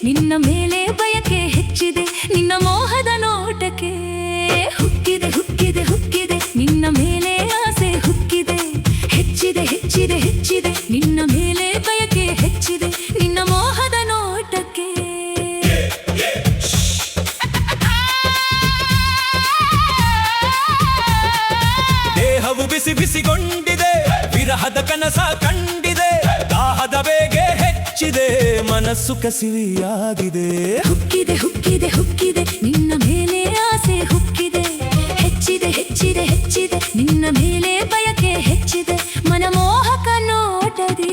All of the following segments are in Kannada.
ನಿನ್ನ ಮೇಲೆ ಬಯಕೆ ಹೆಚ್ಚಿದೆ ನಿನ್ನ ಮೋಹದ ನೋಟಕ್ಕೆ ಹುಕ್ಕಿದೆ ಹುಕ್ಕಿದೆ ಹುಕ್ಕಿದೆ ನಿನ್ನ ಮೇಲೆ ಆಸೆ ಹುಕ್ಕಿದೆ ಹೆಚ್ಚಿದೆ ಹೆಚ್ಚಿದೆ ಹೆಚ್ಚಿದೆ ನಿನ್ನ ಮೇಲೆ ಬಯಕೆ ಹೆಚ್ಚಿದೆ ನಿನ್ನ ಮೋಹದ ನೋಟಕ್ಕೆ ದೇಹವು ಬಿಸಿ ಬಿಸಿಗೊಂಡಿದೆ ವಿರಹದ ಕನಸ ಕಂಡಿದೆ ದಾಹದ ಬೇಗೆ ಹೆಚ್ಚಿದೆ ಮನಸ್ಸು ಕಸಿವಿಯಾಗಿದೆ ಹುಕ್ಕಿದೆ ಹುಕ್ಕಿದೆ ಹುಕ್ಕಿದೆ ನಿನ್ನ ಮೇಲೆ ಆಸೆ ಹುಕ್ಕಿದೆ ಹೆಚ್ಚಿದೆ ಹೆಚ್ಚಿದೆ ಹೆಚ್ಚಿದೆ ನಿನ್ನ ಮೇಲೆ ಬಯಕೆ ಹೆಚ್ಚಿದೆ ಮನಮೋಹಕ ನೋಟದಿ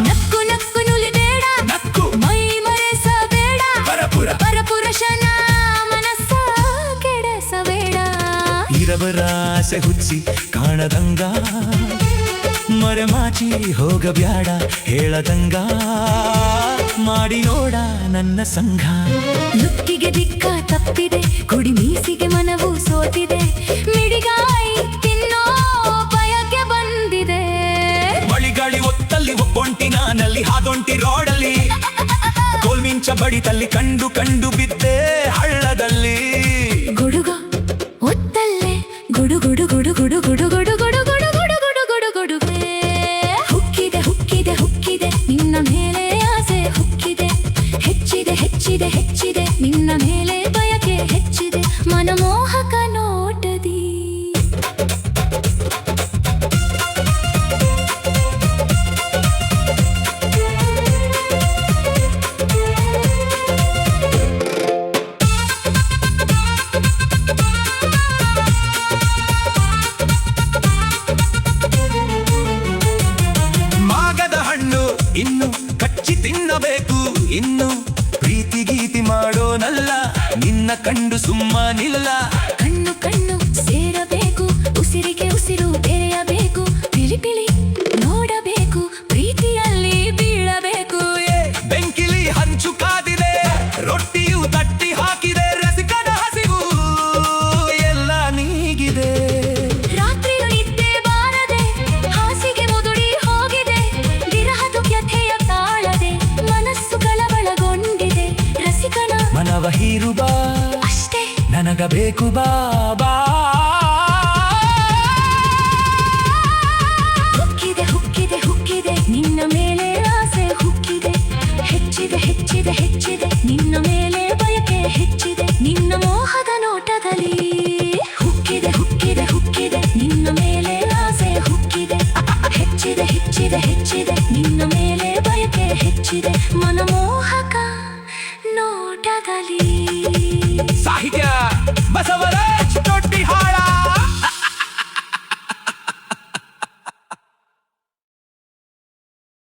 ನಕ್ಕು ನಕ್ಕು ನುಲಿಬೇಡ ನಕ್ಕು ಮೈ ಮರೆಸಬೇಡ ಪರಪುರುಷನ ಮನಸ್ಸ ಕೆಡಿಸಬೇಡ ಇರವರ ಆಸೆ ಹುಚ್ಚಿ ಕಾಣದಂಗ ಮರೆಮಾಚಿ ಹೋಗಬ್ಯಾಡ ಹೇಳದಂಗ ಮಾಡಿ ನೋಡ ನನ್ನ ಸಂಘ ಲುಕ್ಕಿಗೆ ದಿಕ್ಕ ತಪ್ಪಿದೆ ಕುಡಿ ಮೀಸಿಗೆ ಮನವು ಸೋತಿದೆ ಮಿಡಿಗಾಯಿ ತಿನ್ನೋ ಬಯಕೆ ಬಂದಿದೆ ಮಳಿಗಾಳಿ ಒತ್ತಲ್ಲಿ ಒಬ್ಬೊಂಟಿ ನಾನಲ್ಲಿ ಹಾದೊಂಟಿ ರೋಡಲ್ಲಿ ಕೋಲ್ಮಿಂಚ ಬಡಿತಲ್ಲಿ ಕಂಡು ಕಂಡು ಬಿದ್ದೆ ಹಳ್ಳದಲ್ಲಿ ಗುಡುಗು ಒತ್ತಲ್ಲೇ ಗುಡು ಗುಡು ಗುಡು ಗುಡು ಗುಡು ಗುಡು ಗುಡು ಗುಡು ಗುಡು ಗುಡು ಗುಡು ಗುಡುಗೆ ಹುಕ್ಕಿದೆ ಹುಕ್ಕಿದೆ ಹುಕ್ಕಿದೆ ನಿನ್ನ ಮೇಲೆ ಆಸೆ ಹುಕ್ಕಿದೆ ಹೆಚ್ಚಿದೆ ಹೆಚ್ಚಿದೆ ಹೆಚ್ಚಿದೆ ನಿನ್ನ ಮೇಲೆ ಬಯಕೆ ಹೆಚ್ಚಿದೆ ಮನಮೋಹಕ ನೋಟದಿ ಮಾಗದ ಹಣ್ಣು ಇನ್ನು ಕಚ್ಚಿ ತಿನ್ನಬೇಕು ಇನ್ನು ಪ್ರೀತಿ ಗೀತಿ ಮಾಡೋನಲ್ಲ ನಿನ್ನ ಕಂಡು ಸುಮ್ಮನಿಲ್ಲ ಕಣ್ಣು ಕಣ್ಣು ಸೇರಬೇಕು ಉಸಿರಿಗೆ ಉಸಿರು ಬೆರೆಯಬೇಕು ಪಿಳಿ ಪಿಳಿ ನೋಡಬೇಕು ಪ್ರೀತಿಯಲ್ಲಿ ಬೀಳಬೇಕು ಬೆಂಕಿಲಿ ಹಂಚು ಕಾದಿದೆ ರೊಟ್ಟಿಯು ತಟ್ಟಿ ಹಾಕಿದೆ ರಸಿಕನ ಹಸಿವು ಎಲ್ಲ ನೀಗಿದೆ ರಾತ್ರಿಯು ನಿದ್ದೆ ಬಾರದೆ ಹಾಸಿಗೆ ಮುದುಡಿ ಹೋಗಿದೆ ವಿರಹದ ವ್ಯಥೆಯ ತಾಳದೆ ಮನಸ್ಸು ಕಳವಳಗೊಂಡಿದೆ ರಸಿಕನ ಮನವ ಹೀರು ಬಾ ಅಷ್ಟೇ ನನಗ ಬೇಕು ಬಾ ಬಾ ಹುಕ್ಕಿದೆ ಹುಕ್ಕಿದೆ ಹುಕ್ಕಿದೆ ನಿನ್ನ ಮೇಲೆ ಆಸೆ ಹುಕ್ಕಿದೆ ಹೆಚ್ಚಿದೆ ಹೆಚ್ಚಿದೆ ಹೆಚ್ಚಿದೆ ನಿನ್ನ ಮೇಲೆ ಬಯಕೆ ಹೆಚ್ಚಿದೆ ನಿನ್ನ ಮೋಹದ ನೋಟದಲ್ಲಿ ಹುಕ್ಕಿದೆ ಹುಕ್ಕಿದೆ ಹುಕ್ಕಿದೆ ನಿನ್ನ ಮೇಲೆ ಆಸೆ ಹುಕ್ಕಿದೆ ಹೆಚ್ಚಿದೆ ಹೆಚ್ಚಿದೆ ಹೆಚ್ಚಿದೆ ನಿನ್ನ ಮೇಲೆ ಬಯಕೆ ಹೆಚ್ಚಿದೆ ಮನಮೋಹಕ ನೋಟದಲ್ಲಿ ಸಾಹಿತ್ಯ ಬಸವರ